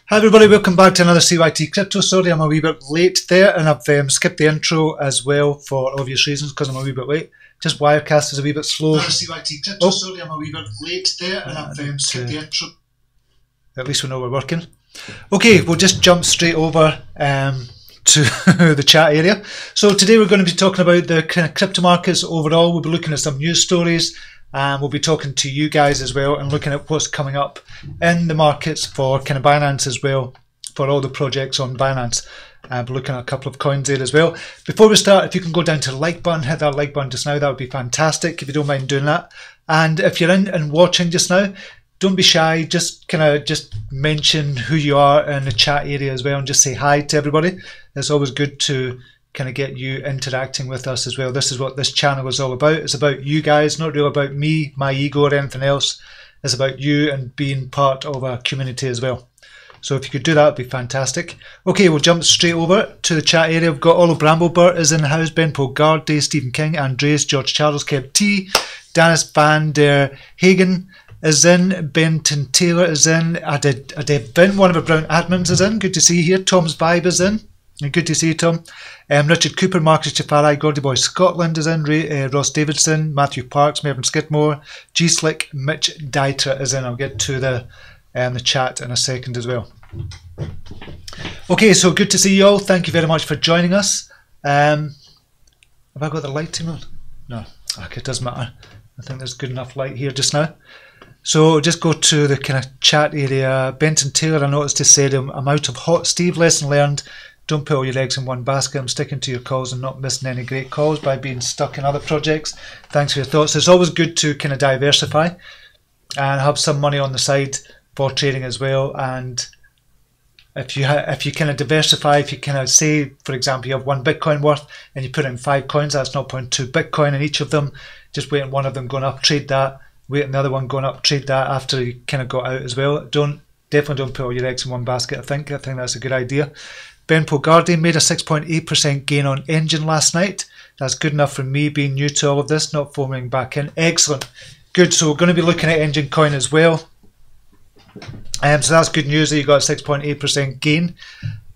Hi everybody, welcome back to another CYT-Crypto. Sorry I'm a wee bit late there, and I've skipped the intro as well for obvious reasons because I'm a wee bit late. Just Wirecast is a wee bit slow. CYT-Crypto. Sorry I'm a wee bit late there, and I've skipped the intro. At least we know we're working. Okay, we'll just jump straight over to the chat area. So today we're going to be talking about the kind of crypto markets overall. We'll be looking at some news stories. We'll be talking to you guys as well and looking at what's coming up in the markets for kind of Binance as well, for all the projects on Binance. We're looking at a couple of coins there as well. Before we start, if you can go down to the like button, hit that like button just now, that would be fantastic if you don't mind doing that. And if you're in and watching just now, don't be shy, just mention who you are in the chat area as well and just say hi to everybody. It's always good to kind of get you interacting with us as well. This is what this channel is all about. It's about you guys, not really about me, my ego or anything else. It's about you and being part of a community as well. So if you could do that, it'd be fantastic. Okay, we'll jump straight over to the chat area. We've got Olo Bramblebert is in the house, Ben Polgard, Dave Stephen King, Andreas, George Charles, Kev T, Dennis van der Hagen is in, Benton Taylor is in, Adeb one of our brown admins is in, good to see you here, Tom's Vibe is in. Good to see you, Tom. Richard Cooper, Marcus Jafari, Gordy Boy Scotland is in, Ross Davidson, Matthew Parks, Mervyn Skidmore, G Slick, Mitch Dieter is in. I'll get to the chat in a second as well. Okay, so good to see you all. Thank you very much for joining us. Have I got the light team on? No, okay, it doesn't matter. I think there's good enough light here just now. So just go to the kind of chat area. Benton Taylor, I noticed, to say I'm out of hot. Steve, lesson learned. Don't put all your eggs in one basket. I'm sticking to your calls and not missing any great calls by being stuck in other projects. Thanks for your thoughts. It's always good to kind of diversify and have some money on the side for trading as well. And if you kind of diversify, if you kind of say, for example, you have one Bitcoin worth and you put in 5 coins, that's 0.2 Bitcoin in each of them. Just wait on one of them going up, trade that. Wait on the other one going up, trade that after you kind of got out as well. Definitely don't put all your eggs in one basket. I think that's a good idea. Ben Polgardi made a 6.8% gain on Enjin last night. That's good enough for me, being new to all of this, not foaming back in. Excellent. Good. So we're going to be looking at Enjin coin as well. So that's good news that you got a 6.8% gain.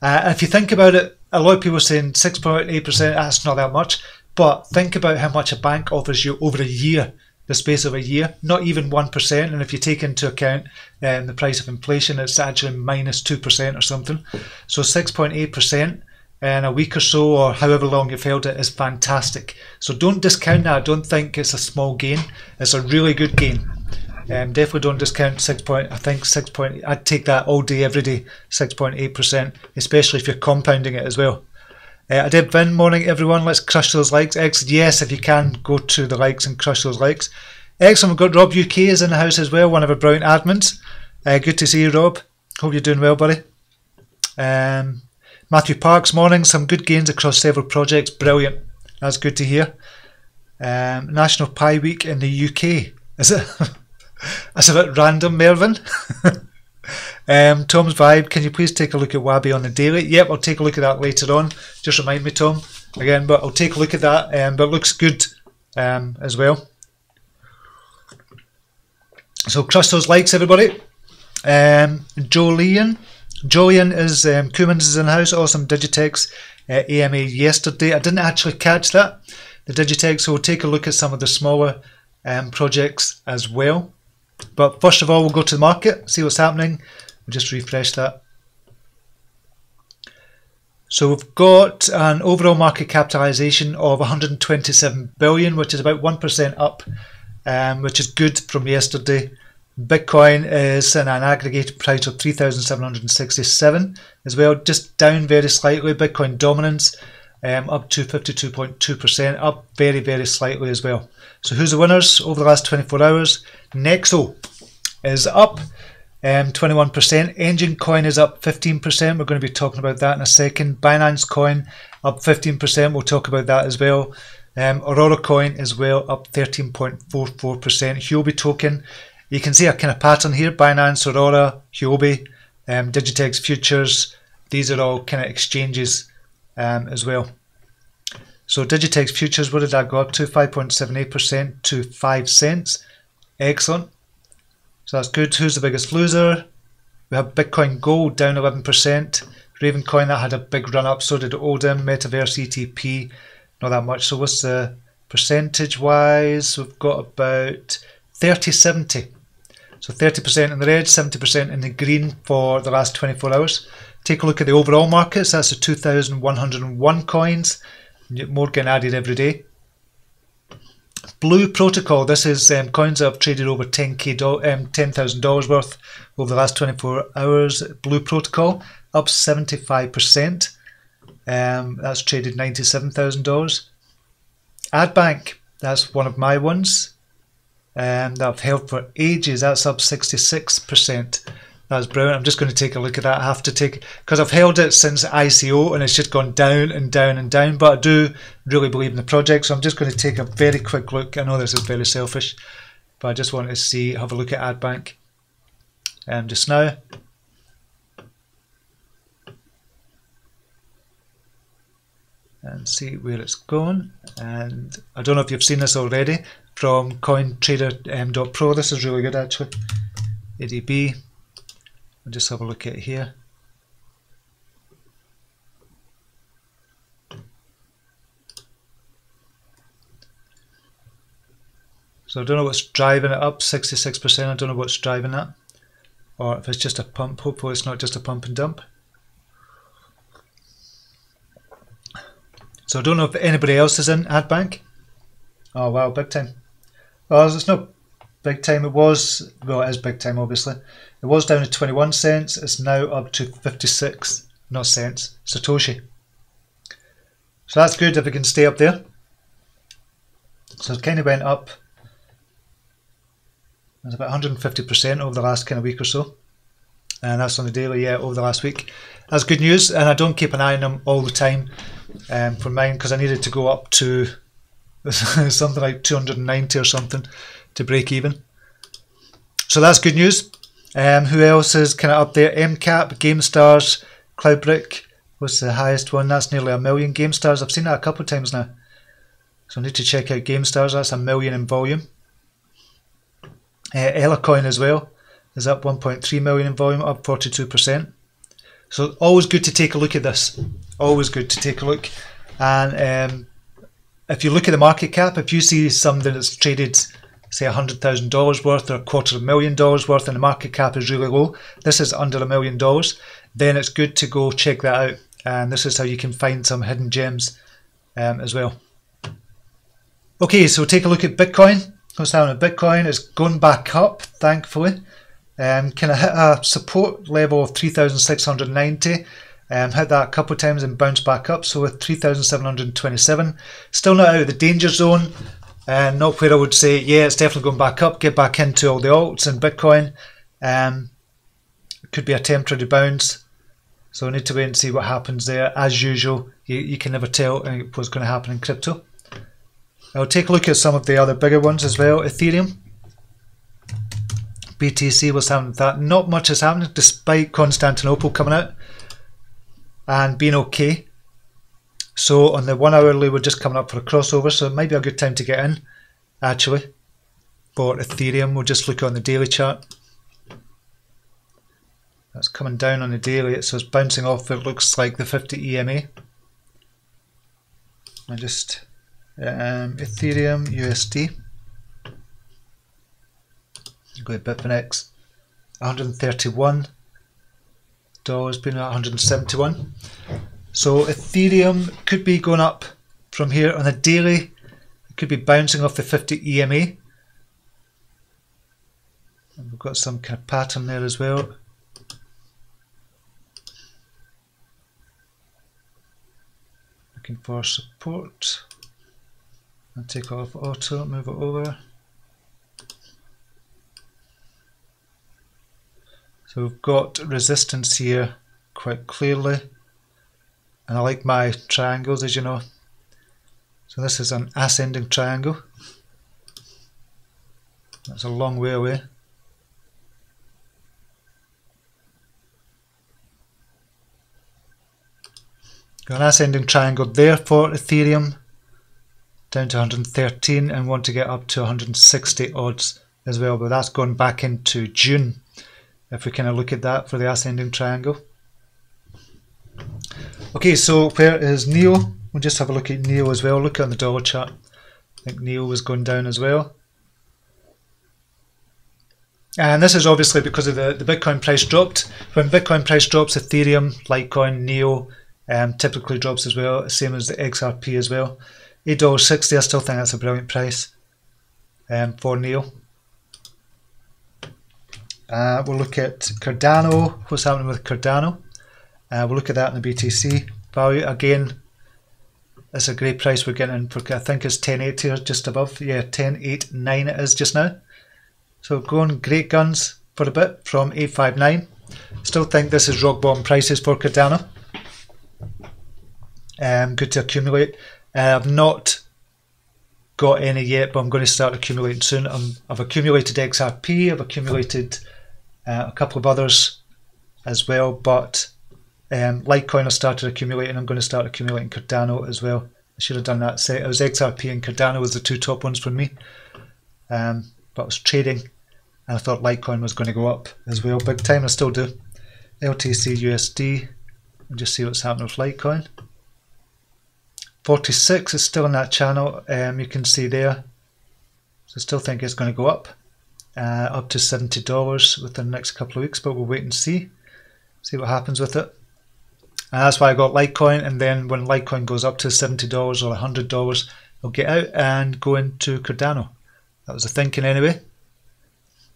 If you think about it, a lot of people are saying 6.8%, that's not that much. But think about how much a bank offers you over a year. The space of a year, not even 1%, and if you take into account the price of inflation, it's actually minus 2% or something. So 6.8% in a week or so, or however long you've held it, is fantastic. So don't discount that. Don't think it's a small gain. It's a really good gain. Definitely don't discount 6 point. I think 6 point. I'd take that all day, every day. 6.8%, especially if you're compounding it as well. Adeb Vin, morning everyone, let's crush those likes. Excellent. Yes, if you can, go to the likes and crush those likes. Excellent, we've got Rob UK is in the house as well, one of our brilliant admins. Good to see you, Rob. Hope you're doing well, buddy. Matthew Parks, morning, some good gains across several projects. Brilliant, that's good to hear. National Pi Week in the UK. Is it? That's a bit random, Mervyn. Tom's Vibe, can you please take a look at Wabi on the daily? Yep, I'll take a look at that later on. Just remind me, Tom, again, but I'll take a look at that. But it looks good as well. So crush those likes, everybody. Jolien is, Kumans is in the house. Awesome Digitex AMA yesterday. I didn't actually catch that, the Digitex, so we'll take a look at some of the smaller projects as well. But first of all, we'll go to the market, see what's happening. We'll just refresh that. So we've got an overall market capitalization of 127 billion, which is about 1% up, which is good from yesterday. Bitcoin is in an aggregated price of 3,767 as well, just down very slightly. Bitcoin dominance up to 52.2%, up very, very slightly as well. So who's the winners over the last 24 hours? Nexo is up 21%. Enjin coin is up 15%. We're going to be talking about that in a second. Binance coin up 15%. We'll talk about that as well. Aurora coin as well, up 13.44%. Huobi token, you can see a kind of pattern here. Binance, Aurora, Huobi, Digitex futures. These are all kind of exchanges as well. So Digitex futures, what did that go up to? 5.78% to 5 cents. Excellent. So that's good. Who's the biggest loser? We have Bitcoin Gold down 11%. Ravencoin, that had a big run up, so did Odin, Metaverse, ETP, not that much. So what's the percentage wise? We've got about 30-70. So 30% in the red, 70% in the green for the last 24 hours. Take a look at the overall markets. That's the 2,101 coins. More getting added every day. Blue Protocol, this is coins that have traded over $10,000 worth over the last 24 hours. Blue Protocol up 75%. That's traded $97,000. AdBank, that's one of my ones that I've held for ages. That's up 66%. That's brilliant. I'm just going to take a look at that. I have to take, because I've held it since ICO and it's just gone down and down and down, but I do really believe in the project, so I'm just going to take a very quick look. I know this is very selfish, but I just wanted to have a look at AdBank just now. And see where it's going. And I don't know if you've seen this already from CoinTrader.pro. This is really good actually. ADB. I'll just have a look at it here. So I don't know what's driving it up, 66%. I don't know what's driving that, or if it's just a pump. Hopefully it's not just a pump and dump. So I don't know if anybody else is in AdBank. Oh wow, big time. Well, it's not big time. It was, well, it is big time obviously. It was down to 21 cents. It's now up to 56, not cents, Satoshi. So that's good if it can stay up there. So it kind of went up. It's about 150% over the last kind of week or so. And that's on the daily, yeah, over the last week. That's good news, and I don't keep an eye on them all the time for mine, because I needed to go up to something like 290 or something to break even. So that's good news. Who else is kind of up there? MCAP, GameStars, Cloudbrick was the highest one. That's nearly 1 million. GameStars, I've seen that a couple of times now. So I need to check out GameStars. That's 1 million in volume. Elacoin as well is up 1.3 million in volume, up 42%. So always good to take a look at this. Always good to take a look. And if you look at the market cap, if you see something that's traded, say $100,000 worth or $250,000 worth, and the market cap is really low, this is under $1 million, then it's good to go check that out. And this is how you can find some hidden gems as well. Okay, so take a look at Bitcoin. What's happening at Bitcoin? It's going back up, thankfully. Kind of hit a support level of 3,690. Hit that a couple of times and bounced back up. So with 3,727, still not out of the danger zone. Not where I would say, yeah, it's definitely going back up. Get back into all the alts and Bitcoin. It could be a temporary bounce. So we need to wait and see what happens there. As usual, you can never tell what's going to happen in crypto. I'll take a look at some of the other bigger ones as well. Ethereum. BTC, what's happening with that? Not much is happening despite Constantinople coming out and being okay. So on the 1 hourly, we're just coming up for a crossover, so it might be a good time to get in actually for Ethereum. We'll just look on the daily chart. That's coming down on the daily, so it's bouncing off, it looks like the 50 EMA. I just Ethereum USD. Go to Bitfinex, $131, been at 171. So Ethereum could be going up from here on a daily. It could be bouncing off the 50 EMA. And we've got some kind of pattern there as well. Looking for support. I'll take off auto, move it over. So we've got resistance here quite clearly, and I like my triangles, as you know. So this is an ascending triangle. That's a long way away. Got an ascending triangle there for Ethereum, down to 113, and want to get up to 160 odds as well, but that's going back into June. if we kind of look at that for the ascending triangle. Okay, so where is NEO? We'll just have a look at NEO as well. Look on the dollar chart. I think NEO was going down as well. And this is obviously because of the Bitcoin price dropped. When Bitcoin price drops, Ethereum, Litecoin, NEO typically drops as well, same as the XRP as well. $8.60, I still think that's a brilliant price for NEO. We'll look at Cardano. What's happening with Cardano? We'll look at that in the BTC value. Again, it's a great price we're getting in for, I think it's 10.8 here, just above. Yeah, 10.89 it is just now. So going great guns for a bit from 859. Still think this is rock bottom prices for Cardano. Good to accumulate. I've not got any yet, but I'm going to start accumulating soon. I've accumulated XRP, I've accumulated a couple of others as well, but Litecoin I started accumulating. I'm going to start accumulating Cardano as well. I should have done that. It was XRP and Cardano was the two top ones for me. But I was trading and I thought Litecoin was going to go up as well big time. I still do. LTC USD, and just see what's happening with Litecoin. 46 is still in that channel, you can see there. So I still think it's going to go up to $70 within the next couple of weeks, but we'll wait and see what happens with it. And that's why I got Litecoin, and then when Litecoin goes up to $70 or $100, I'll get out and go into Cardano. That was the thinking anyway.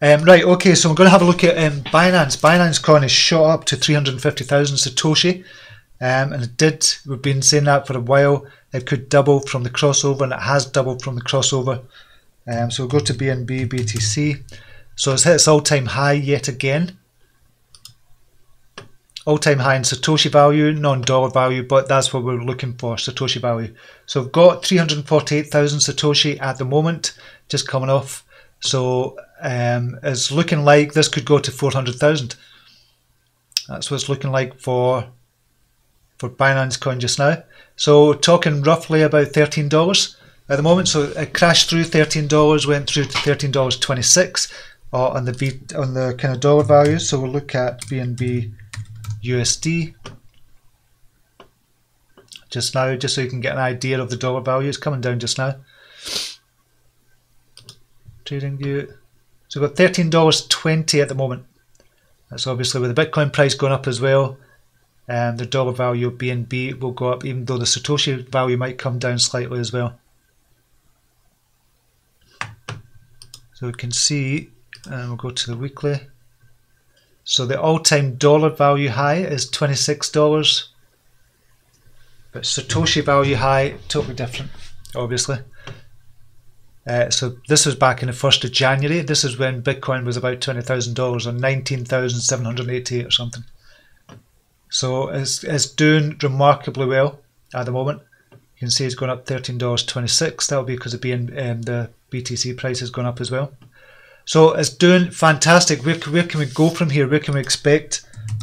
Right, okay, so we're going to have a look at Binance. Binance coin is shot up to 350,000 Satoshi. And it did, we've been saying that for a while, it could double from the crossover, and it has doubled from the crossover. So we'll go to BNB, BTC. So it's hit its all-time high yet again. All-time high in Satoshi value, non-dollar value, but that's what we're looking for, Satoshi value. So we've got 348,000 Satoshi at the moment, just coming off. So it's looking like this could go to 400,000. That's what it's looking like for Binance coin just now. So talking roughly about $13 at the moment. So it crashed through $13, went through to $13.26 on the kind of dollar value. So we'll look at BNB USD just now, just so you can get an idea of the dollar value. It's coming down just now. Trading view. So we've got $13.20 at the moment. That's obviously with the Bitcoin price going up as well. The dollar value of BNB will go up, even though the Satoshi value might come down slightly as well. So we can see, and we'll go to the weekly. So the all-time dollar value high is $26, but Satoshi value high, totally different, obviously. So this was back in the 1st of January. This is when Bitcoin was about $20,000 or 19,788 or something. So it's doing remarkably well at the moment. You can see it's going up $13.26. That'll be because the BTC price has gone up as well. So it's doing fantastic. Where can we go from here? Where can we expect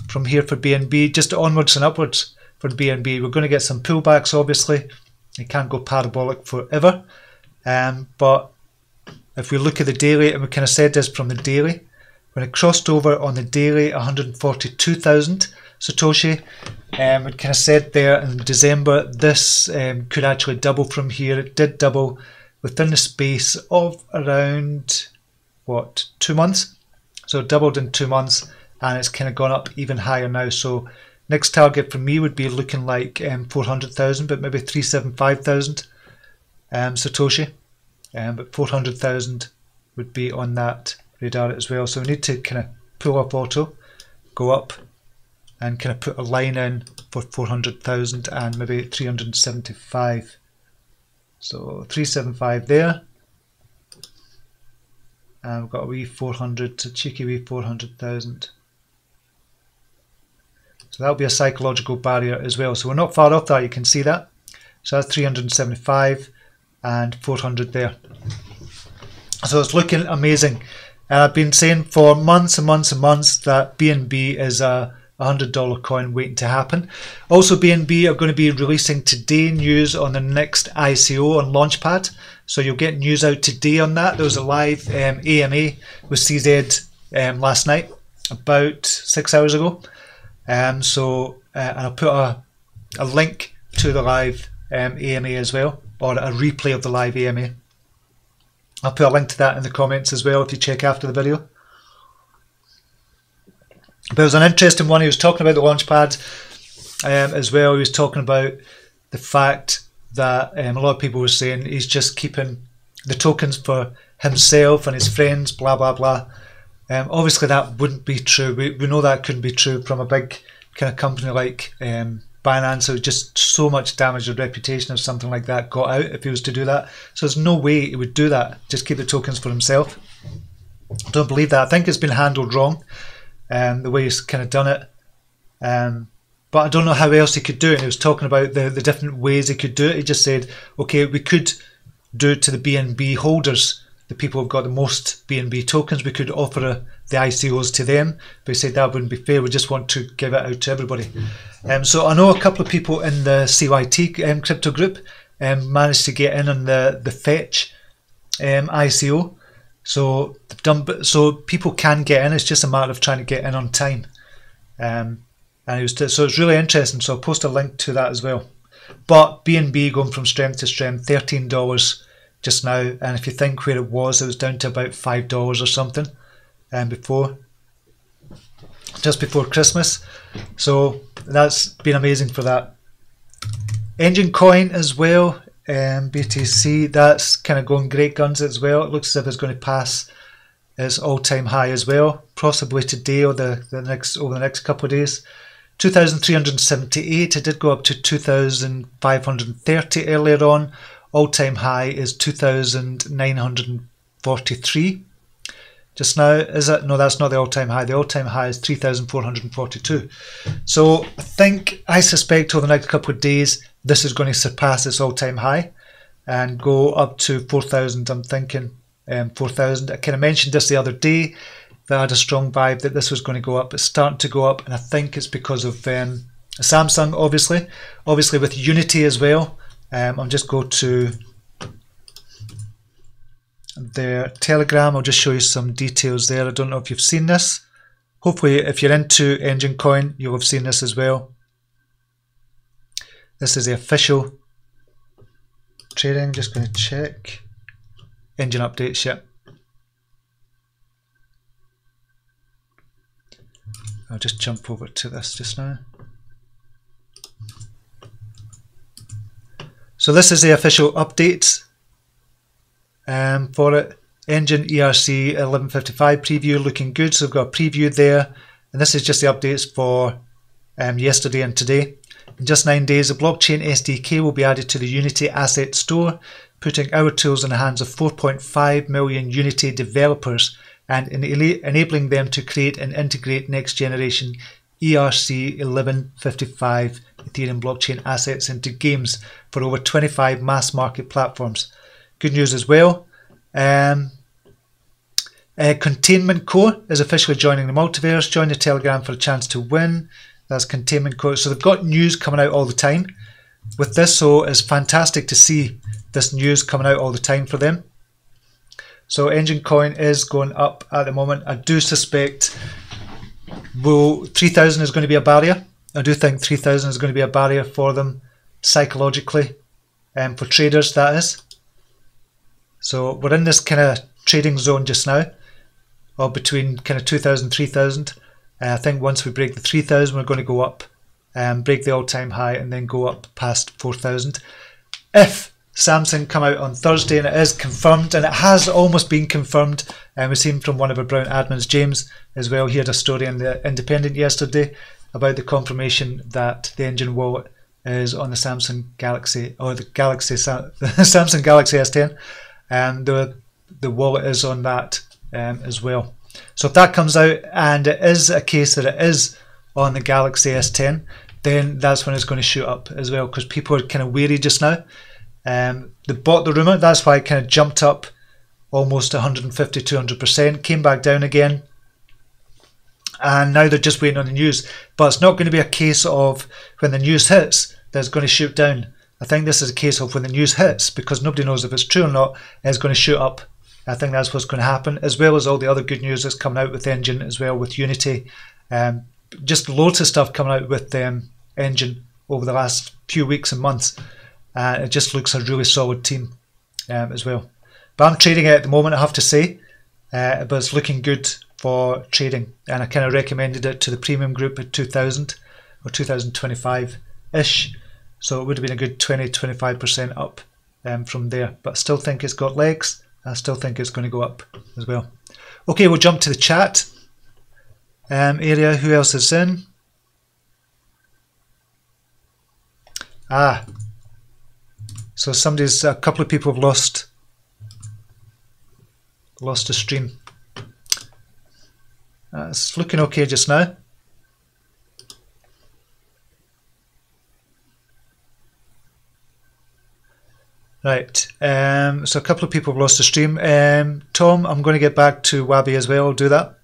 from here for BNB? Just onwards and upwards for BNB. We're going to get some pullbacks, obviously. It can't go parabolic forever. But if we look at the daily, and we kind of said this from the daily, when it crossed over on the daily 142,000 Satoshi, we kind of said there in December this could actually double from here. It did double within the space of around, what, 2 months? So it doubled in 2 months, and it's kind of gone up even higher now. So next target for me would be looking like 400,000, but maybe 375,000 Satoshi. But 400,000 would be on that radar as well. So we need to kind of pull up auto, go up, and kind of put a line in for 400,000 and maybe 375. So 375 there. And we've got a wee 400, a cheeky wee 400,000. So that'll be a psychological barrier as well. So we're not far off that, you can see that. So that's 375 and 400 there. So it's looking amazing. And I've been saying for months and months and months that BNB is a $100 coin waiting to happen. Also, BNB are going to be releasing today news on the next ICO on Launchpad. So you'll get news out today on that. There was a live AMA with CZ last night. about 6 hours ago. And I'll put a link to the live AMA as well, or a replay of the live AMA. I'll put a link to that in the comments as well if you check after the video. But it was an interesting one. He was talking about the launchpad as well. He was talking about the fact that a lot of people were saying he's just keeping the tokens for himself and his friends, blah blah blah. Obviously that wouldn't be true. We know that couldn't be true from a big kind of company like Binance. It would just so much damage the reputation if something like that got out if he was to do that. So there's no way he would do that, just keep the tokens for himself. I don't believe that. I think it's been handled wrong, the way he's kind of done it. But I don't know how else he could do it. And he was talking about the different ways he could do it. He just said, okay, we could do it to the BNB holders, the people who've got the most BNB tokens. We could offer the ICOs to them, but he said that wouldn't be fair. We just want to give it out to everybody. So I know a couple of people in the CYT-Crypto group managed to get in on the Fetch ICO. So people can get in. It's just a matter of trying to get in on time. So it's really interesting. So I'll post a link to that as well. But BNB going from strength to strength, $13 just now. And if you think where it was down to about $5 or something before, just before Christmas. So that's been amazing for that. Enjin coin as well, BTC, that's kind of going great guns as well. It looks as if it's going to pass its all-time high as well, possibly today or over the next couple of days. 2,378. It did go up to 2,530 earlier on. All-time high is 2,943. Just now, is it? No, that's not the all-time high. The all-time high is 3,442. So I suspect over the next couple of days, this is going to surpass its all-time high and go up to 4,000. I'm thinking 4,000. I kind of mentioned this the other day. That I had a strong vibe that this was going to go up. It's starting to go up, and I think it's because of Samsung, obviously with Unity as well. I'll just go to their Telegram. I'll just show you some details there. I don't know if you've seen this. Hopefully, if you're into Enjin coin, you'll have seen this as well. This is the official trading. Just going to check Enjin updates. Yeah. I'll just jump over to this just now. So this is the official updates for it. Enjin ERC 1155 preview looking good. So we've got a preview there. And this is just the updates for yesterday and today. In just 9 days, the blockchain SDK will be added to the Unity Asset Store, putting our tools in the hands of 4.5 million Unity developers and enabling them to create and integrate next generation ERC 1155 Ethereum blockchain assets into games for over 25 mass market platforms. Good news as well. Containment Core is officially joining the multiverse. Join the Telegram for a chance to win. That's Containment Core. So they've got news coming out all the time with this, so it's fantastic to see this news coming out all the time for them. So Enjin coin is going up at the moment. I do suspect 3,000 is going to be a barrier. I do think 3,000 is going to be a barrier for them psychologically, for traders that is. So we're in this kind of trading zone just now, or between kind of 2,000, 3,000. I think once we break the 3,000, we're going to go up, break the all-time high, and then go up past 4,000. If Samsung come out on Thursday and it is confirmed, and it has almost been confirmed, and we've seen from one of our Brown admins, James, as well. He had a story in the Independent yesterday about the confirmation that the Enjin wallet is on the Samsung Galaxy, or the Samsung Galaxy S10, and the wallet is on that as well. So if that comes out and it is a case that it is on the Galaxy S10, then that's when it's going to shoot up as well, because people are kind of wary just now. They bought the rumour, that's why it kind of jumped up almost 150, 200%, came back down again, and now they're just waiting on the news. But it's not going to be a case of when the news hits that it's going to shoot down. I think this is a case of when the news hits, because nobody knows if it's true or not, it's going to shoot up I think that's what's going to happen, as well as all the other good news that's coming out with Enjin as well, with Unity. Just loads of stuff coming out with Enjin over the last few weeks and months. It just looks a really solid team as well. But I'm trading it at the moment, I have to say, but it's looking good for trading, and I kind of recommended it to the premium group at 2000 or 2025-ish, so it would have been a good 20-25% up from there, but I still think it's got legs. I still think it's going to go up as well. Okay, we'll jump to the chat area. Who else is in? So a couple of people have lost the stream. It's looking okay just now. Right, so a couple of people have lost the stream. Tom, I'm going to get back to Wabi as well. I'll do that.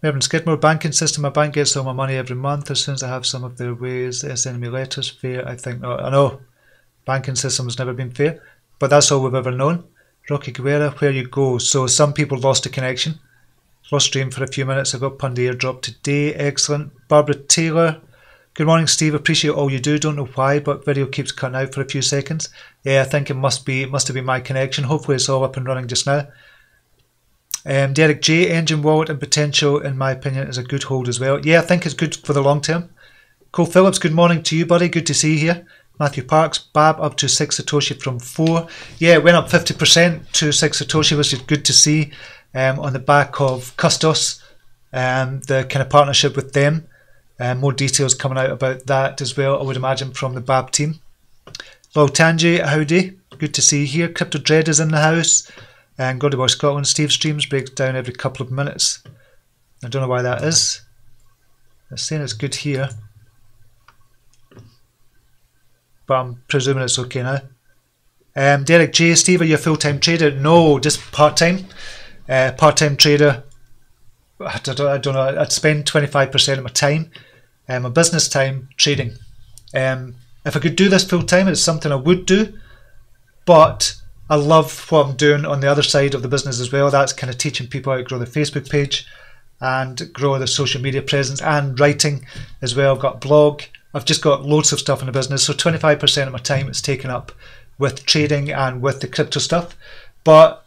Mervyn Skidmore, banking system. My bank gets all my money every month. As soon as I have some of their ways, they send me letters. Fair, I think. No, I know banking system has never been fair, but that's all we've ever known. Rocky Guerra, where you go? So some people lost the connection. Lost stream for a few minutes. I got Pund airdrop today. Excellent. Barbara Taylor. Good morning, Steve. Appreciate all you do. Don't know why, but video keeps cutting out for a few seconds. Yeah, I think it must have been my connection. Hopefully it's all up and running just now. Derek J, Enjin wallet and potential, in my opinion, is a good hold as well. Yeah, I think it's good for the long term. Cole Phillips, good morning to you, buddy. Good to see you here. Matthew Parks, Bab up to 6 Satoshi from 4. Yeah, it went up 50% to 6 Satoshi, which is good to see on the back of Custos, the kind of partnership with them. More details coming out about that as well, I would imagine, from the Bab team. Lol Tanji, howdy. Good to see you here. Crypto Dread is in the house. And God About Scotland, Steve streams, breaks down every couple of minutes. I don't know why that is. I'm saying it's good here, but I'm presuming it's okay now. Derek J, Steve, are you a full-time trader? No, just part-time. Part-time trader. I don't know. I'd spend 25% of my time, my business time, trading. If I could do this full-time, it's something I would do, but I love what I'm doing on the other side of the business as well. That's kind of teaching people how to grow the Facebook page and grow their social media presence, and writing as well. I've got a blog. I've just got loads of stuff in the business. So 25% of my time is taken up with trading and with the crypto stuff. But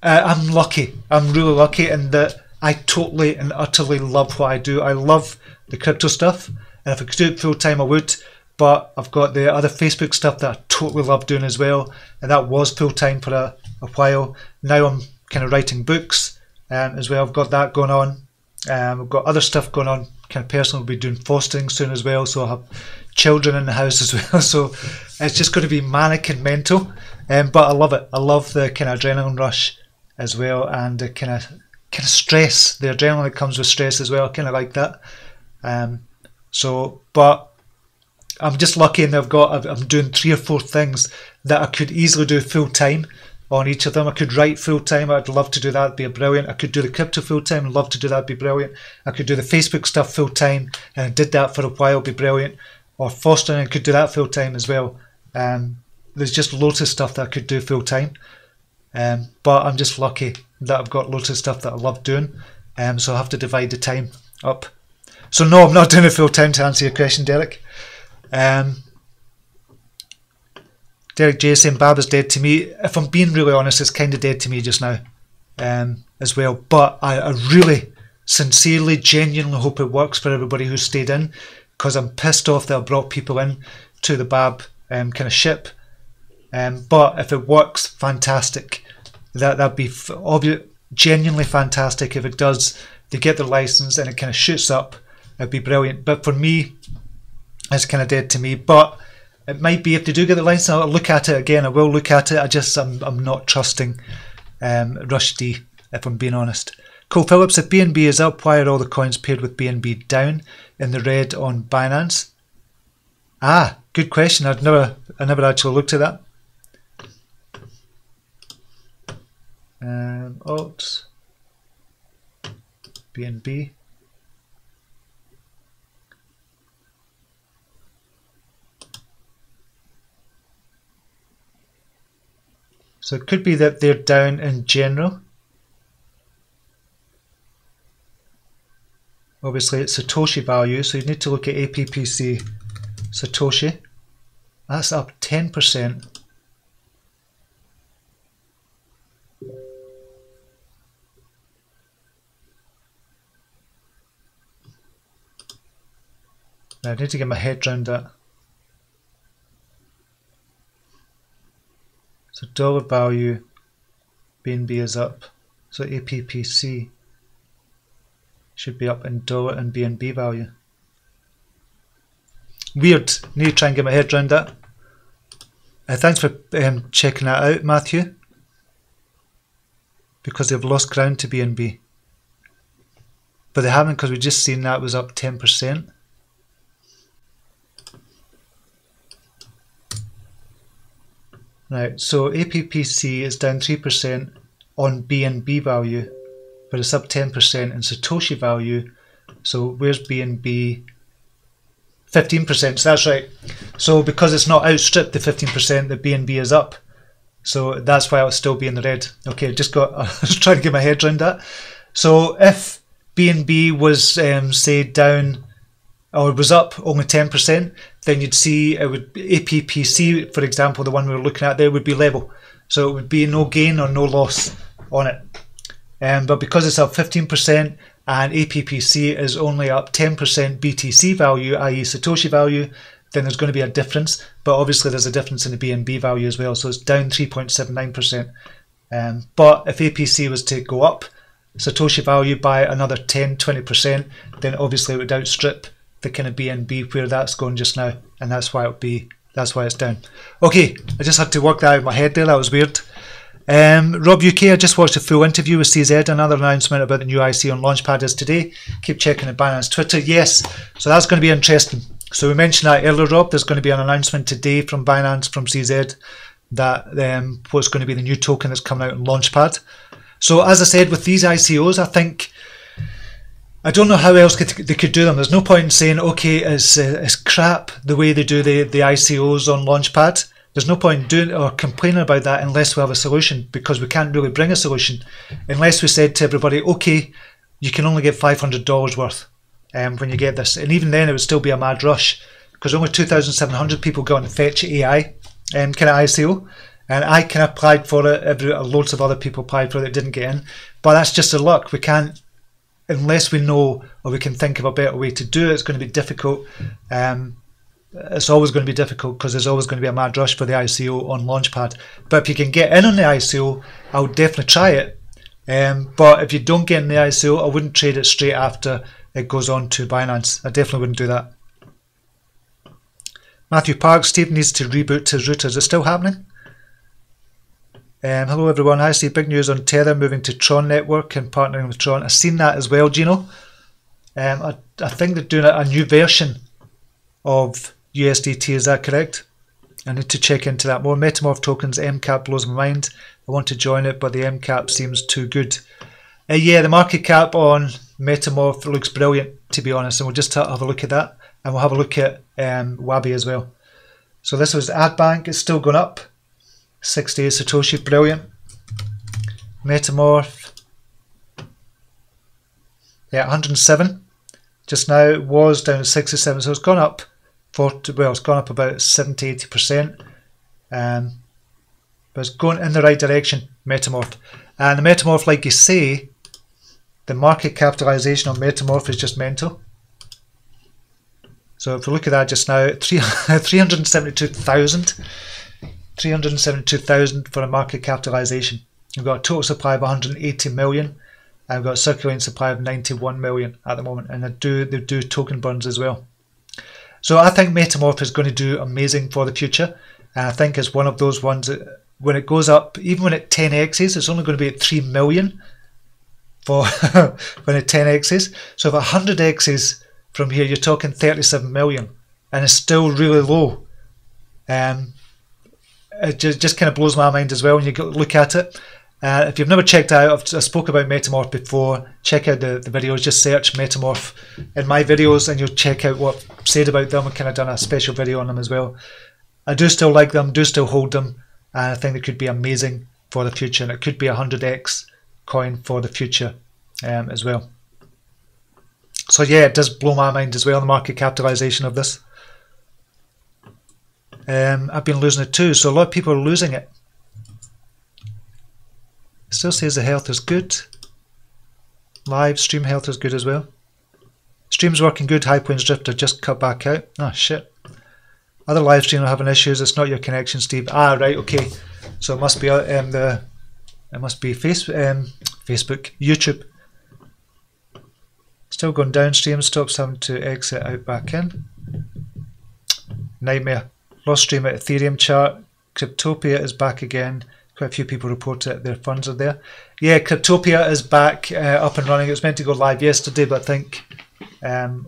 I'm lucky. I'm really lucky in that I totally and utterly love what I do. I love the crypto stuff. And if I could do it full time, I would. But I've got the other Facebook stuff that I totally love doing as well, and that was full time for a while. Now I'm kind of writing books as well. I've got that going on. I've got other stuff going on, kind of personal. I'll be doing fostering soon as well, so I'll have children in the house as well. So it's just going to be manic and mental, but I love it. I love the kind of adrenaline rush as well, and the kind of stress. The adrenaline that comes with stress as well. I kind of like that. But I'm just lucky, and I'm doing 3 or 4 things that I could easily do full time on each of them. I could write full time. I'd love to do that. It'd be brilliant. I could do the crypto full time. I'd love to do that. It'd be brilliant. I could do the Facebook stuff full time, and I did that for a while. It'd be brilliant. Or fostering, I could do that full time as well. There's just loads of stuff that I could do full time. But I'm just lucky that I've got loads of stuff that I love doing. So I have to divide the time up. So no, I'm not doing it full time, to answer your question, Derek. Derek J saying Bab is dead to me. If I'm being really honest, it's kind of dead to me just now as well. But I really, sincerely, genuinely hope it works for everybody who stayed in, because I'm pissed off that I brought people in to the Bab kind of ship. But if it works, fantastic. That'd be genuinely fantastic. If it does, they get their license and it kind of shoots up, it'd be brilliant. But for me, it's kind of dead to me. But it might be, if they do get the license, I'll look at it again. I will look at it. I'm not trusting Rush D, if I'm being honest. Cole Phillips, if BNB is up, why are all the coins paired with BNB down in the red on Binance? Good question. I never actually looked at that. Alt BNB. So it could be that they're down in general. Obviously it's Satoshi value, so you need to look at APPC Satoshi. That's up 10%. Now I need to get my head around that. So dollar value, BNB is up. So APPC should be up in dollar and BNB value. Weird. Need to try and get my head around that. Thanks for checking that out, Matthew. Because they've lost ground to BNB. But they haven't, because we just seen that was up 10%. Right, so APPC is down 3% on BNB value, but it's up 10% in Satoshi value. So where's BNB? 15%, so that's right. So because it's not outstripped the 15%, the BNB is up. So that's why it'll still be in the red. Okay, I was trying to get my head around that. So if BNB was, say, down, or was up only 10%, then you'd see it would APPC, for example, the one we were looking at there, would be level. So it would be no gain or no loss on it. But because it's up 15% and APPC is only up 10% BTC value, i.e. Satoshi value, then there's going to be a difference. But obviously there's a difference in the BNB value as well, so it's down 3.79%. But if APC was to go up Satoshi value by another 10-20%, then obviously it would outstrip the kind of BNB where that's going just now, and that's why it's down. Okay, I just had to work that out in my head there. That was weird. Rob UK, I just watched a full interview with CZ. Another announcement about the new IC on Launchpad is today. Keep checking the Binance Twitter. Yes, so that's going to be interesting. So we mentioned that earlier, Rob. There's going to be an announcement today from Binance, from CZ, that what's going to be the new token that's coming out on Launchpad. So as I said, with these ICOs, I don't know how else they could do them. There's no point in saying, okay, it's crap the way they do the ICOs on Launchpad. There's no point in doing or complaining about that unless we have a solution, because we can't really bring a solution unless we said to everybody, okay, you can only get $500 worth when you get this. And even then it would still be a mad rush, because only 2,700 people got on Fetch AI kind of ICO. And I kind of applied for it, loads of other people applied for it that didn't get in. But that's just the luck. We can't, unless we know or we can think of a better way to do it, it's going to be difficult. It's always going to be difficult because there's always going to be a mad rush for the ICO on Launchpad. But if you can get in on the ICO, I would definitely try it. But if you don't get in the ICO, I wouldn't trade it straight after it goes on to Binance. I definitely wouldn't do that. Matthew Park, Steve needs to reboot his router. Is it still happening? Hello everyone, I see big news on Tether moving to Tron network and partnering with Tron. I've seen that as well, Gino. I think they're doing a new version of USDT, is that correct? I need to check into that more. Metamorph tokens, MCAP blows my mind. I want to join it, but the MCAP seems too good. Yeah, the market cap on Metamorph looks brilliant, to be honest, and we'll just have a look at that, and we'll have a look at Wabi as well. So this was AdBank, it's still going up. 6 days Satoshi, brilliant. Metamorph, yeah, 107 just now. It was down to 67, so it's gone up it's gone up about 70-80%, but it's going in the right direction. Metamorph, and the Metamorph, like you say, the market capitalization on Metamorph is just mental. So if we look at that just now, 372,000. 372,000 for a market capitalization. We've got a total supply of 180 million, and we've got a circulating supply of 91 million at the moment, and they do token burns as well. So I think Metamorph is going to do amazing for the future, and I think it's one of those ones that when it goes up, even when it 10x's, it's only going to be at 3 million for when it 10x's. So if 100x's from here, you're talking 37 million, and it's still really low. It just kind of blows my mind as well when you look at it. If you've never checked out, I spoke about Metamorph before. Check out the videos. Just search Metamorph in my videos and you'll check out what I've said about them. I've kind of done a special video on them as well. I do still like them, do still hold them, and I think they could be amazing for the future, and it could be 100x coin for the future as well. So yeah, it does blow my mind as well, the market capitalization of this. I've been losing it too, so a lot of people are losing it. It still says the health is good. Live stream health is good as well. Stream's working good. Hypewind Drifter just cut back out. Oh shit. Other live stream are having issues. It's not your connection, Steve. Ah, right, okay. So it must be Facebook, YouTube. Still going downstream. Stops having to exit out back in. Nightmare. Lost stream at Ethereum chart. Cryptopia is back again. Quite a few people reported that their funds are there. Yeah, Cryptopia is back up and running. It was meant to go live yesterday, but I think,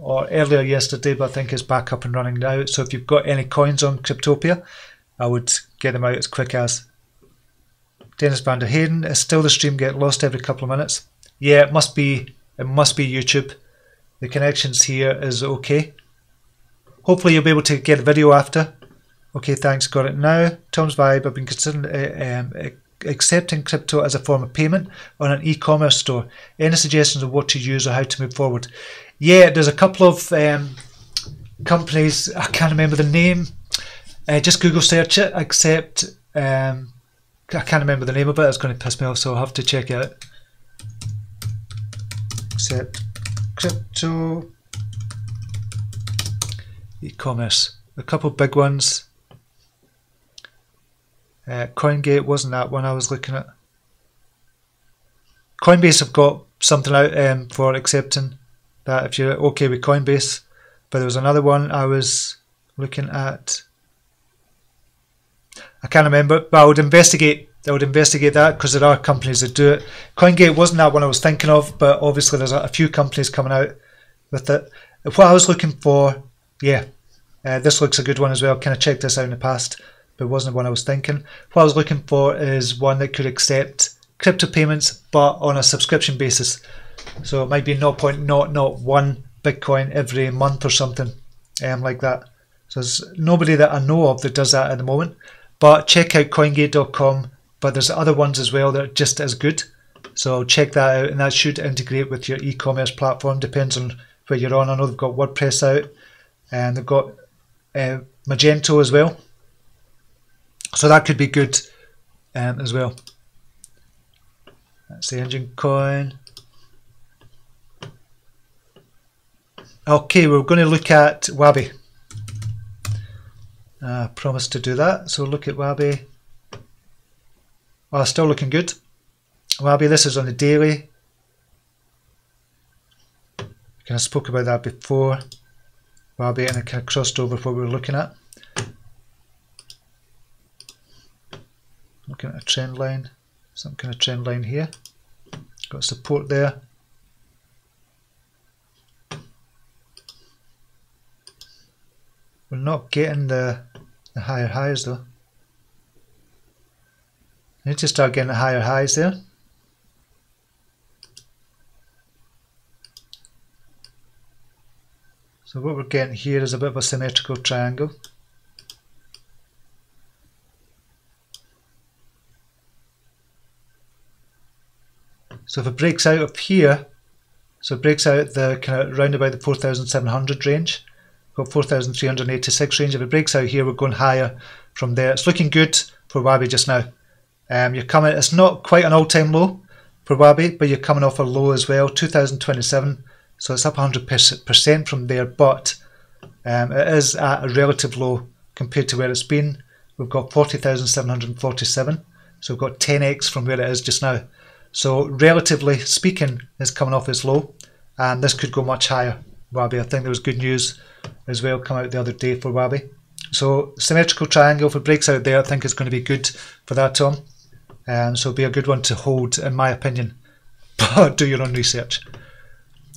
or earlier yesterday, but I think it's back up and running now. So if you've got any coins on Cryptopia, I would get them out as quick as. Dennis Van der Hayden, is still the stream get lost every couple of minutes? Yeah, it must be YouTube. The connections here is okay. Hopefully you'll be able to get a video after. Okay, thanks, got it now. Tom's Vibe, I've been considering accepting crypto as a form of payment on an e-commerce store. Any suggestions of what to use or how to move forward? Yeah, there's a couple of companies, I can't remember the name. Just Google search it, accept, I can't remember the name of it, it's going to piss me off, so I'll have to check it out. Accept crypto e-commerce. A couple of big ones. CoinGate wasn't that one I was looking at. Coinbase have got something out for accepting that if you're okay with Coinbase. But there was another one I was looking at. I can't remember, but I would investigate that because there are companies that do it. CoinGate wasn't that one I was thinking of, but obviously there's a few companies coming out with it. What I was looking for, yeah, this looks a good one as well. Kind of checked this out in the past, but it wasn't the one I was thinking. What I was looking for is one that could accept crypto payments, but on a subscription basis. So it might be 0.001 Bitcoin every month or something like that. So there's nobody that I know of that does that at the moment. But check out coingate.com. But there's other ones as well that are just as good. So check that out, and that should integrate with your e-commerce platform. Depends on where you're on. I know they've got WordPress out, and they've got Magento as well. So that could be good as well. That's the Enjin coin. Okay, we're going to look at Wabi. I promised to do that. So look at Wabi. Well, still looking good. Wabi, this is on the daily. Kind of spoke about that before. Wabi, and it kind of crossed over what we were looking at. Looking at a trend line. Some kind of trend line here. Got support there. We're not getting the higher highs though. I need to start getting the higher highs there. So what we're getting here is a bit of a symmetrical triangle. So if it breaks out of here, so it breaks out the kind of round about the 4,700 range, got 4,386 range. If it breaks out here, we're going higher from there. It's looking good for Wabi just now. You're coming. It's not quite an all-time low for Wabi, but you're coming off a low as well, 2027. So it's up 100% from there, but it is at a relative low compared to where it's been. We've got 40,747, so we've got 10x from where it is just now. So relatively speaking, it's coming off its low, and this could go much higher. Wabi, I think there was good news as well come out the other day for Wabi. So symmetrical triangle, if it breaks out there, I think it's going to be good for that, Tom. So it'll be a good one to hold, in my opinion. But do your own research.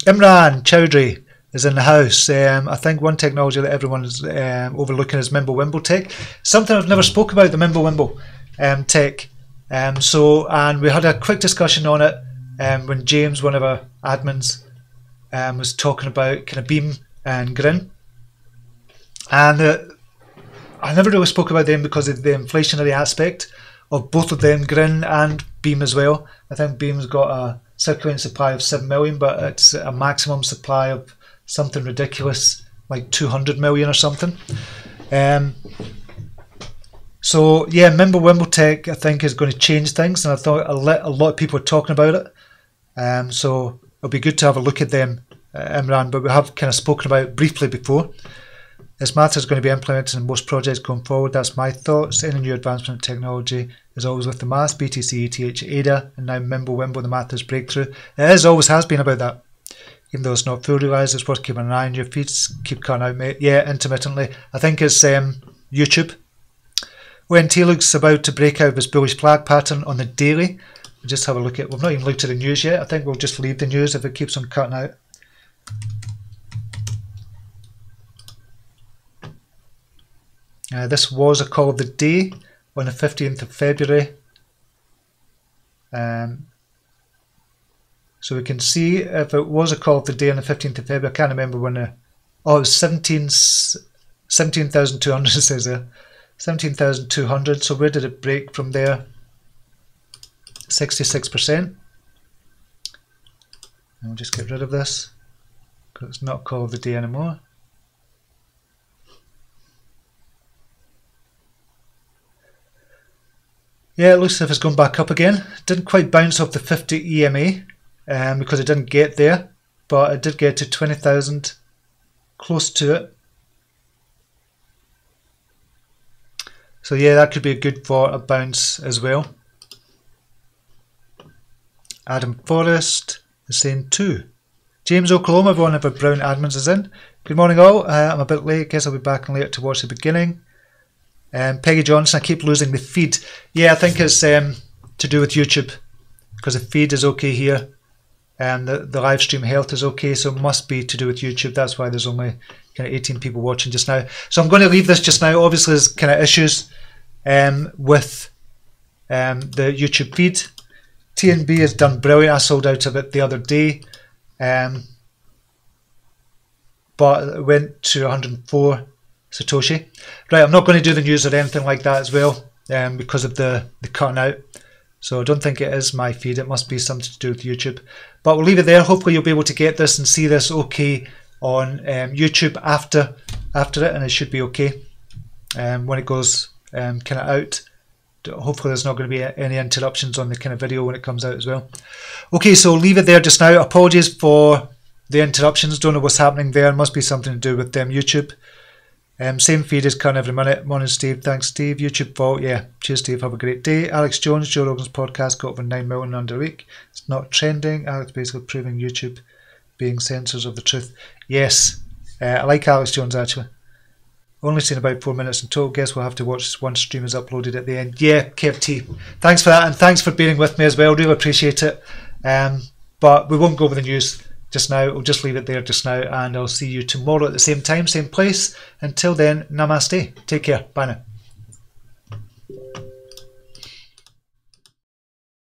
Imran Chowdhury is in the house. I think one technology that everyone is overlooking is Mimblewimble tech. Something I've never spoke about, the Mimblewimble tech. And we had a quick discussion on it when James, one of our admins, was talking about kind of Beam and Grin. And I never really spoke about them because of the inflationary aspect of both of them, Grin and Beam as well. I think Beam's got a circulating supply of 7 million, but it's a maximum supply of something ridiculous, like 200 million or something. So yeah, Mimblewimble Tech I think is going to change things, and I thought a lot of people are talking about it. So it'll be good to have a look at them, Imran, but we have kind of spoken about it briefly before. This matter is going to be implemented in most projects going forward. That's my thoughts. Any new advancement in technology is always with the math. BTC, ETH, ADA, and now Mimblewimble, the math is breakthrough. It is, always has been about that. Even though it's not fully realised, it's worth keeping an eye on your feeds. Keep cutting out, mate. Yeah, intermittently. I think it's YouTube. ONT looks about to break out of its bullish flag pattern on the daily. We'll just have a look at, we've not even looked at the news yet. I think we'll just leave the news if it keeps on cutting out. This was a call of the day on the 15th of February. So we can see if it was a call of the day on the 15th of February. I can't remember when it was 17,200 it says there. 17,200. So where did it break from there? 66%. And we'll just get rid of this because it's not a call of the day anymore. Yeah, it looks as if it's gone back up again. It didn't quite bounce off the 50 EMA because it didn't get there, but it did get to 20,000, close to it. So yeah, that could be good for a bounce as well. Adam Forrest is saying 2. James Oklahoma, everyone, if a Brown Admins is in. Good morning all. I'm a bit late. Guess I'll be back later to watch the beginning. Peggy Johnson, I keep losing the feed. Yeah, I think it's to do with YouTube because the feed is okay here and the live stream health is okay, so it must be to do with YouTube. That's why there's only kind of 18 people watching just now. So I'm going to leave this just now. Obviously there's kind of issues with the YouTube feed. TNB has done brilliant. I sold out of it the other day, but it went to 104 Satoshi. Right, I'm not going to do the news or anything like that as well because of the cutting out. So I don't think it is my feed. It must be something to do with YouTube. But we'll leave it there. Hopefully you'll be able to get this and see this okay on YouTube after it, and it should be okay when it goes kind of out. Hopefully there's not going to be any interruptions on the kind of video when it comes out as well. Okay, so leave it there just now. Apologies for the interruptions. Don't know what's happening there. It must be something to do with YouTube. Same feed is cut every minute. Morning, Steve. Thanks, Steve. YouTube fault. Yeah. Cheers, Steve. Have a great day. Alex Jones, Joe Rogan's podcast got over 9 million under a week. It's not trending. Alex basically proving YouTube being censors of the truth. Yes. I like Alex Jones actually. Only seen about 4 minutes in total. Guess we'll have to watch one stream is uploaded at the end. Yeah, KFT. Thanks for that, and thanks for bearing with me as well. Really appreciate it. But we won't go over the news just now. We'll just leave it there just now, and I'll see you tomorrow at the same time, same place. Until then, namaste. Take care. Bye now.